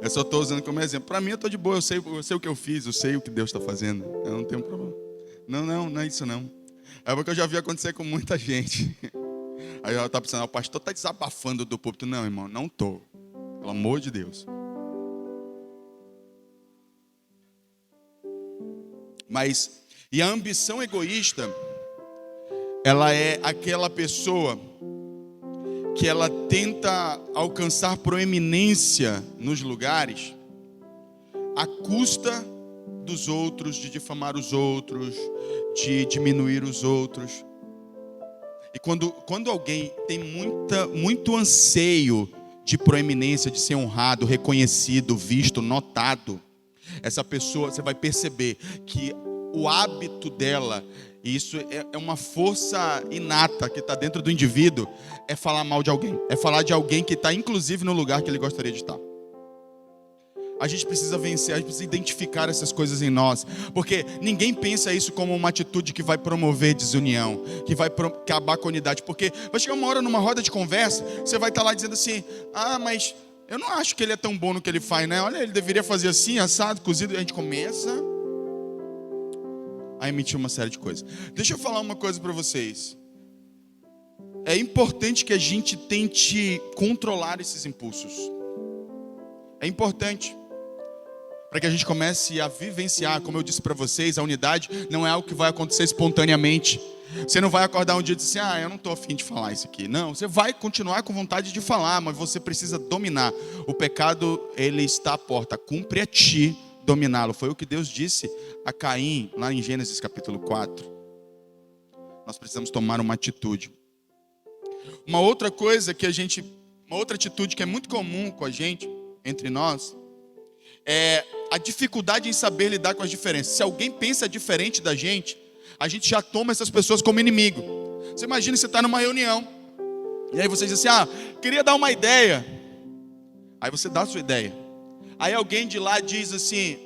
[SPEAKER 1] Eu só estou usando como exemplo. Para mim eu estou de boa, eu sei o que eu fiz, eu sei o que Deus está fazendo. Eu não tenho problema. Não é isso não. É porque eu já vi acontecer com muita gente. Aí ela está pensando, o pastor está desabafando do púlpito. Não, irmão, não estou. Pelo amor de Deus. E a ambição egoísta, ela é aquela pessoa que ela tenta alcançar proeminência nos lugares à custa dos outros, de difamar os outros, de diminuir os outros. E quando alguém tem muito anseio de proeminência, de ser honrado, reconhecido, visto, notado, essa pessoa, você vai perceber que o hábito dela, e isso é uma força inata que está dentro do indivíduo, é falar mal de alguém. É falar de alguém que está inclusive no lugar que ele gostaria de estar. A gente precisa vencer, a gente precisa identificar essas coisas em nós. Porque ninguém pensa isso como uma atitude que vai promover desunião, que vai acabar com a unidade. Porque vai chegar uma hora numa roda de conversa, você vai estar lá dizendo assim, mas eu não acho que ele é tão bom no que ele faz, né? Olha, ele deveria fazer assim, assado, cozido. E a gente começa a emitir uma série de coisas. Deixa eu falar uma coisa para vocês. É importante que a gente tente controlar esses impulsos. É importante. Para que a gente comece a vivenciar, como eu disse para vocês, a unidade não é algo que vai acontecer espontaneamente. Você não vai acordar um dia e dizer assim, eu não estou afim de falar isso aqui. Não, você vai continuar com vontade de falar, mas você precisa dominar. O pecado, ele está à porta, cumpre a ti dominá-lo. Foi o que Deus disse a Caim, lá em Gênesis capítulo 4. Nós precisamos tomar uma atitude. Uma outra atitude que é muito comum com a gente, entre nós, é a dificuldade em saber lidar com as diferenças. Se alguém pensa diferente da gente, a gente já toma essas pessoas como inimigo. Você imagina, você está numa reunião, E aí você diz assim, queria dar uma ideia. Aí você dá a sua ideia. Aí alguém de lá diz assim,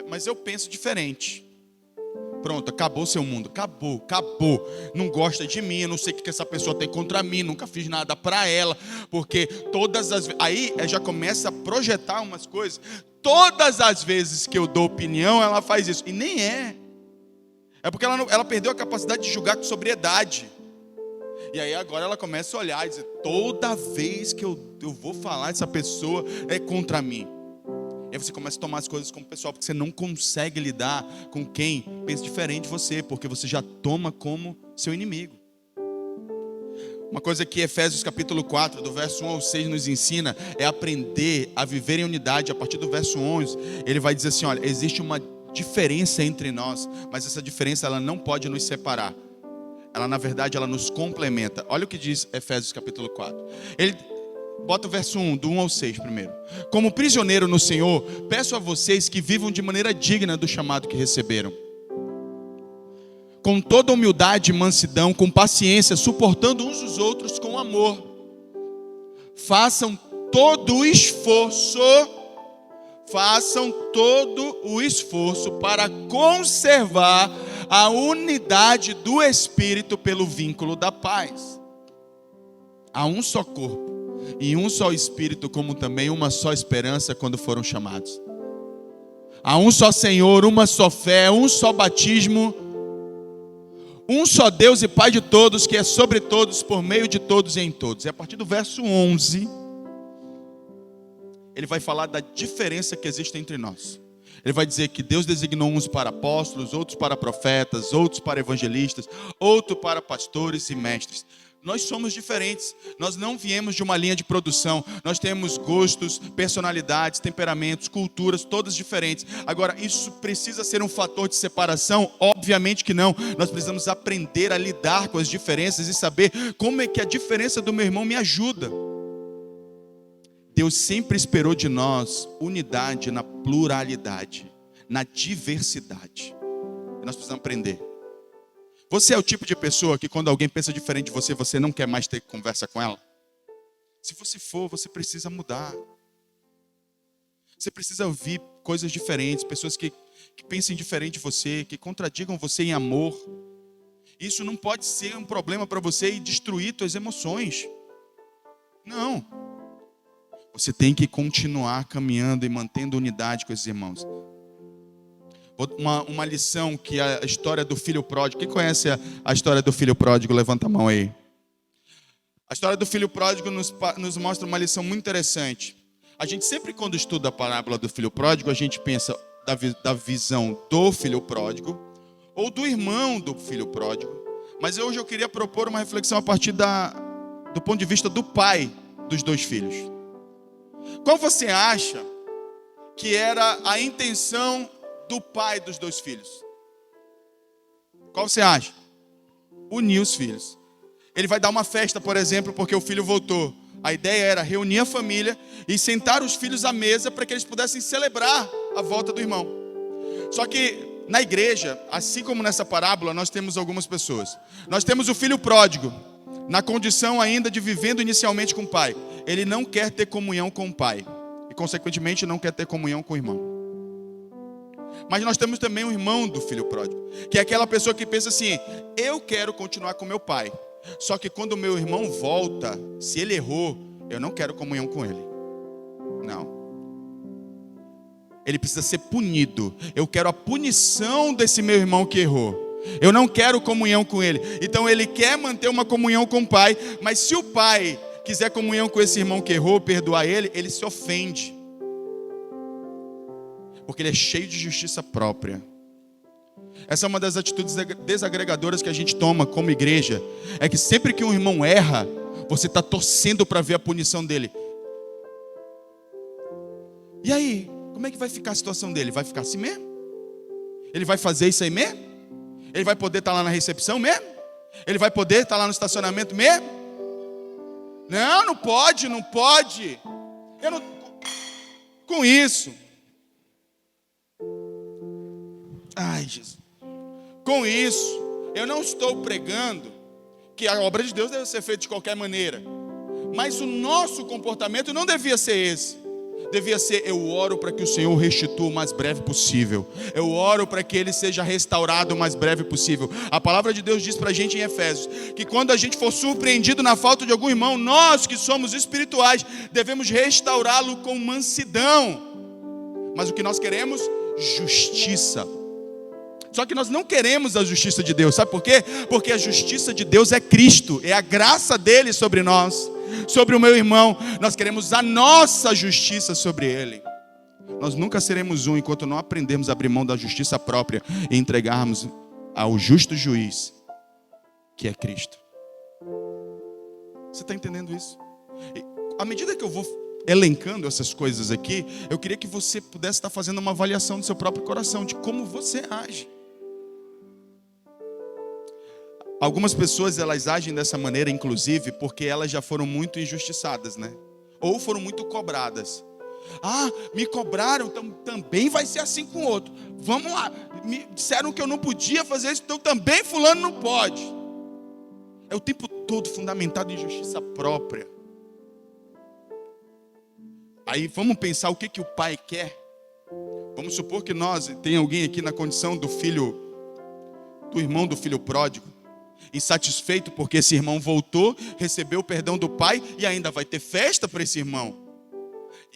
[SPEAKER 1] mas eu penso diferente. Pronto, acabou seu mundo, acabou. Não gosta de mim, eu não sei o que essa pessoa tem contra mim, nunca fiz nada pra ela, porque todas as vezes... Aí já começa a projetar umas coisas. Todas as vezes que eu dou opinião, ela faz isso. E nem é. É porque ela perdeu a capacidade de julgar com sobriedade. E aí agora ela começa a olhar e dizer, toda vez que eu vou falar, essa pessoa é contra mim. E aí você começa a tomar as coisas como pessoal, porque você não consegue lidar com quem pensa diferente de você, porque você já toma como seu inimigo. Uma coisa que Efésios capítulo 4, do verso 1 ao 6 nos ensina, é aprender a viver em unidade. A partir do verso 11, ele vai dizer assim, olha, existe uma diferença entre nós, mas essa diferença ela não pode nos separar. Ela, na verdade, ela nos complementa. Olha o que diz Efésios capítulo 4. Ele bota o verso 1, do 1 ao 6 primeiro. Como prisioneiro no Senhor, peço a vocês que vivam de maneira digna do chamado que receberam. Com toda humildade e mansidão, com paciência, suportando uns os outros com amor. Façam todo o esforço para conservar a unidade do Espírito pelo vínculo da paz. Há um só corpo e um só Espírito, como também uma só esperança quando foram chamados. Há um só Senhor, uma só fé, um só batismo, um só Deus e Pai de todos, que é sobre todos, por meio de todos e em todos. E a partir do verso 11, ele vai falar da diferença que existe entre nós. Ele vai dizer que Deus designou uns para apóstolos, outros para profetas, outros para evangelistas, outros para pastores e mestres. Nós somos diferentes, nós não viemos de uma linha de produção, nós temos gostos, personalidades, temperamentos, culturas, todas diferentes. Agora, isso precisa ser um fator de separação? Obviamente que não. Nós precisamos aprender a lidar com as diferenças e saber como é que a diferença do meu irmão me ajuda. Deus sempre esperou de nós unidade na pluralidade, na diversidade. E nós precisamos aprender. Você é o tipo de pessoa que quando alguém pensa diferente de você, você não quer mais ter conversa com ela? Se você for, você precisa mudar. Você precisa ouvir coisas diferentes, pessoas que pensem diferente de você, que contradigam você em amor. Isso não pode ser um problema para você e destruir suas emoções. Não. Você tem que continuar caminhando e mantendo unidade com esses irmãos. Uma lição que é a história do filho pródigo. Quem conhece a história do filho pródigo? Levanta a mão aí. A história do filho pródigo nos mostra uma lição muito interessante. A gente sempre, quando estuda a parábola do filho pródigo, a gente pensa da visão do filho pródigo ou do irmão do filho pródigo. Mas hoje eu queria propor uma reflexão a partir do ponto de vista do pai dos dois filhos. Qual você acha que era a intenção do pai dos dois filhos? Qual você acha? Unir os filhos. Ele vai dar uma festa, por exemplo, porque o filho voltou. A ideia era reunir a família e sentar os filhos à mesa para que eles pudessem celebrar a volta do irmão. Só que na igreja, assim como nessa parábola, nós temos algumas pessoas. Nós temos o filho pródigo, na condição ainda de vivendo inicialmente com o pai. Ele não quer ter comunhão com o pai e, consequentemente, não quer ter comunhão com o irmão. Mas nós temos também o irmão do filho pródigo, que é aquela pessoa que pensa assim: eu quero continuar com meu pai, só que quando o meu irmão volta, se ele errou, eu não quero comunhão com ele. Não. Ele precisa ser punido. Eu quero a punição desse meu irmão que errou. Eu não quero comunhão com ele. Então ele quer manter uma comunhão com o pai, mas se o pai quiser comunhão com esse irmão que errou, perdoar ele se ofende. Porque ele é cheio de justiça própria. Essa é uma das atitudes desagregadoras que a gente toma como igreja. É que sempre que um irmão erra, você está torcendo para ver a punição dele. E aí, como é que vai ficar a situação dele? Vai ficar assim mesmo? Ele vai fazer isso aí mesmo? Ele vai poder estar lá na recepção mesmo? Ele vai poder estar lá no estacionamento mesmo? Não, não pode. Eu não... Com isso... Ai, Jesus. Com isso, eu não estou pregando porque a obra de Deus deve ser feita de qualquer maneira. Mas o nosso comportamento não devia ser esse. Devia ser: eu oro para que o Senhor restitua o mais breve possível. Eu oro para que ele seja restaurado o mais breve possível. A palavra de Deus diz para a gente em Efésios que quando a gente for surpreendido na falta de algum irmão, nós que somos espirituais devemos restaurá-lo com mansidão. Mas o que nós queremos? Justiça. Só que nós não queremos a justiça de Deus. Sabe por quê? Porque a justiça de Deus é Cristo, é a graça dele sobre nós, sobre o meu irmão. Nós queremos a nossa justiça sobre ele. Nós nunca seremos um enquanto não aprendermos a abrir mão da justiça própria e entregarmos ao justo juiz, que é Cristo. Você está entendendo isso? E, à medida que eu vou elencando essas coisas aqui, eu queria que você pudesse estar fazendo uma avaliação do seu próprio coração, de como você age. Algumas pessoas, elas agem dessa maneira, inclusive, porque elas já foram muito injustiçadas, né? Ou foram muito cobradas. Ah, me cobraram, então também vai ser assim com o outro. Vamos lá, me disseram que eu não podia fazer isso, então também fulano não pode. É o tempo todo fundamentado em justiça própria. Aí vamos pensar o que o pai quer. Vamos supor que tem alguém aqui na condição do irmão do filho pródigo, insatisfeito porque esse irmão voltou, recebeu o perdão do pai e ainda vai ter festa para esse irmão.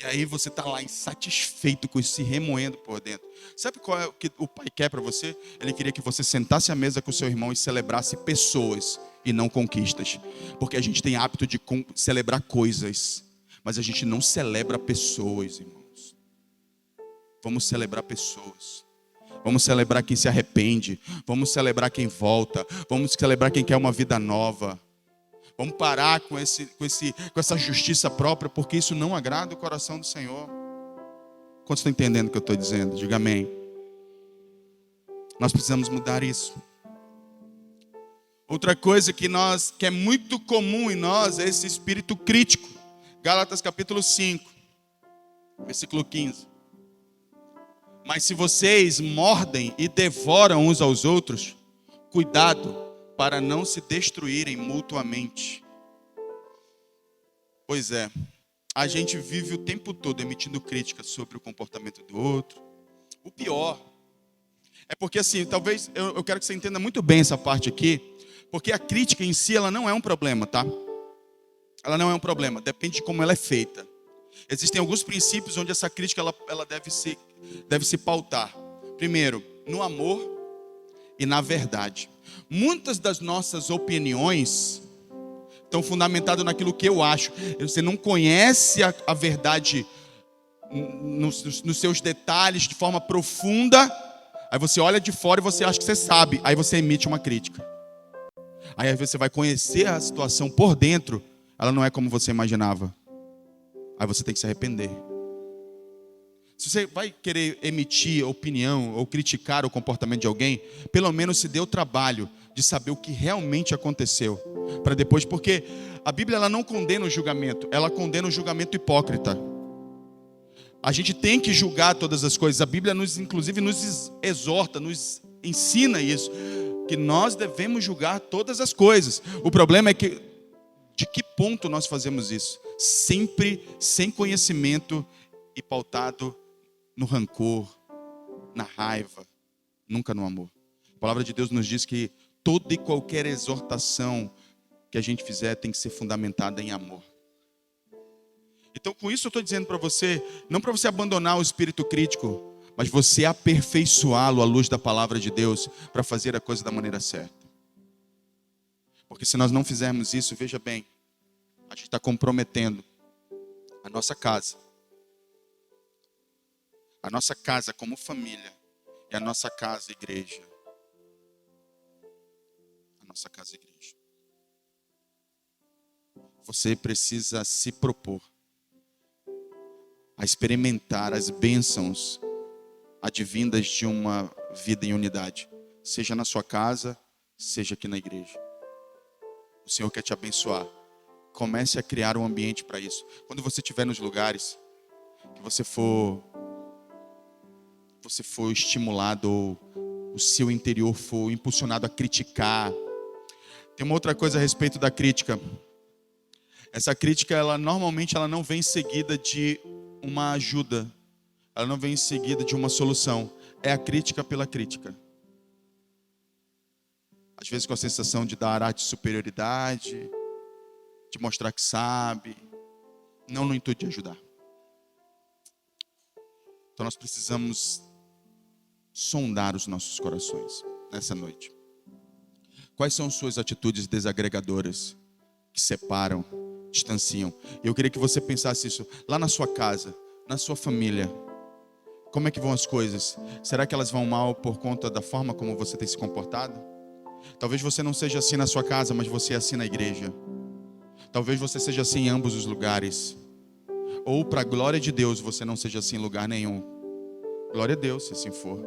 [SPEAKER 1] E aí você está lá insatisfeito com isso, se remoendo por dentro. Sabe qual é o que o pai quer para você? Ele queria que você sentasse à mesa com o seu irmão e celebrasse pessoas e não conquistas. Porque a gente tem hábito de celebrar coisas, mas a gente não celebra pessoas, irmãos. Vamos celebrar pessoas. Vamos celebrar quem se arrepende. Vamos celebrar quem volta. Vamos celebrar quem quer uma vida nova. Vamos parar com essa justiça própria, porque isso não agrada o coração do Senhor. Quantos estão entendendo o que eu estou dizendo? Diga amém. Nós precisamos mudar isso. Outra coisa que é muito comum em nós é esse espírito crítico. Gálatas capítulo 5, versículo 15. Mas se vocês mordem e devoram uns aos outros, cuidado para não se destruírem mutuamente. Pois é, a gente vive o tempo todo emitindo críticas sobre o comportamento do outro. O pior é porque, assim, talvez eu quero que você entenda muito bem essa parte aqui, porque a crítica em si, ela não é um problema, tá? Ela não é um problema, depende de como ela é feita. Existem alguns princípios onde essa crítica ela deve se pautar. Primeiro, no amor e na verdade. Muitas das nossas opiniões estão fundamentadas naquilo que eu acho. Você não conhece a verdade nos seus detalhes de forma profunda. Aí você olha de fora e você acha que você sabe. Aí você emite uma crítica. Aí você vai conhecer a situação por dentro. Ela não é como você imaginava. Aí você tem que se arrepender. Se você vai querer emitir opinião ou criticar o comportamento de alguém, pelo menos se dê o trabalho de saber o que realmente aconteceu. Para depois, porque a Bíblia ela não condena o julgamento, ela condena o julgamento hipócrita. A gente tem que julgar todas as coisas. A Bíblia inclusive nos exorta, nos ensina isso, que nós devemos julgar todas as coisas. O problema é que de que ponto nós fazemos isso? Sempre sem conhecimento e pautado no rancor, na raiva, nunca no amor. A palavra de Deus nos diz que toda e qualquer exortação que a gente fizer tem que ser fundamentada em amor. Então, com isso eu estou dizendo para você, não para você abandonar o espírito crítico, mas você aperfeiçoá-lo à luz da palavra de Deus para fazer a coisa da maneira certa. Porque se nós não fizermos isso, veja bem, a gente está comprometendo a nossa casa como família e a nossa casa igreja. A nossa casa igreja. Você precisa se propor a experimentar as bênçãos advindas de uma vida em unidade, seja na sua casa, seja aqui na igreja. O Senhor quer te abençoar. Comece a criar um ambiente para isso. Quando você estiver nos lugares que você for estimulado, ou o seu interior for impulsionado a criticar, Tem uma outra coisa a respeito da crítica. Essa crítica, normalmente ela não vem seguida de uma ajuda. Ela não vem seguida de uma solução. É a crítica pela crítica. Às vezes com a sensação de dar ar de superioridade, de mostrar que sabe, não no intuito de ajudar. Então nós precisamos sondar os nossos corações nessa noite. Quais são suas atitudes desagregadoras que separam, distanciam? Eu queria que você pensasse isso lá na sua casa, na sua família. Como é que vão as coisas? Será que elas vão mal por conta da forma como você tem se comportado? Talvez você não seja assim na sua casa, mas você é assim na igreja. Talvez você seja assim em ambos os lugares. Ou para a glória de Deus você não seja assim em lugar nenhum. Glória a Deus, se assim for.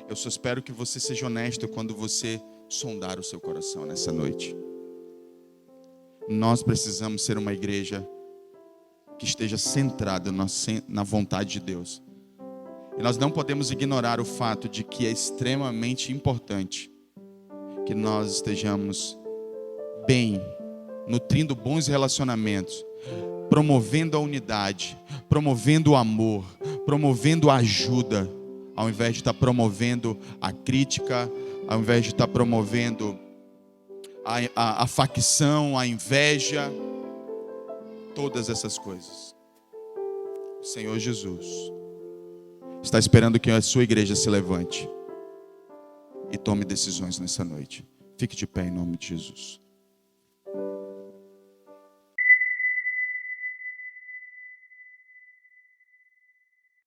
[SPEAKER 1] Eu só espero que você seja honesto quando você sondar o seu coração nessa noite. Nós precisamos ser uma igreja que esteja centrada na vontade de Deus. E nós não podemos ignorar o fato de que é extremamente importante que nós estejamos bem, nutrindo bons relacionamentos, promovendo a unidade, promovendo o amor, promovendo a ajuda, ao invés de estar promovendo a crítica, ao invés de estar promovendo a facção, a inveja, todas essas coisas. O Senhor Jesus está esperando que a sua igreja se levante e tome decisões nessa noite. Fique de pé em nome de Jesus.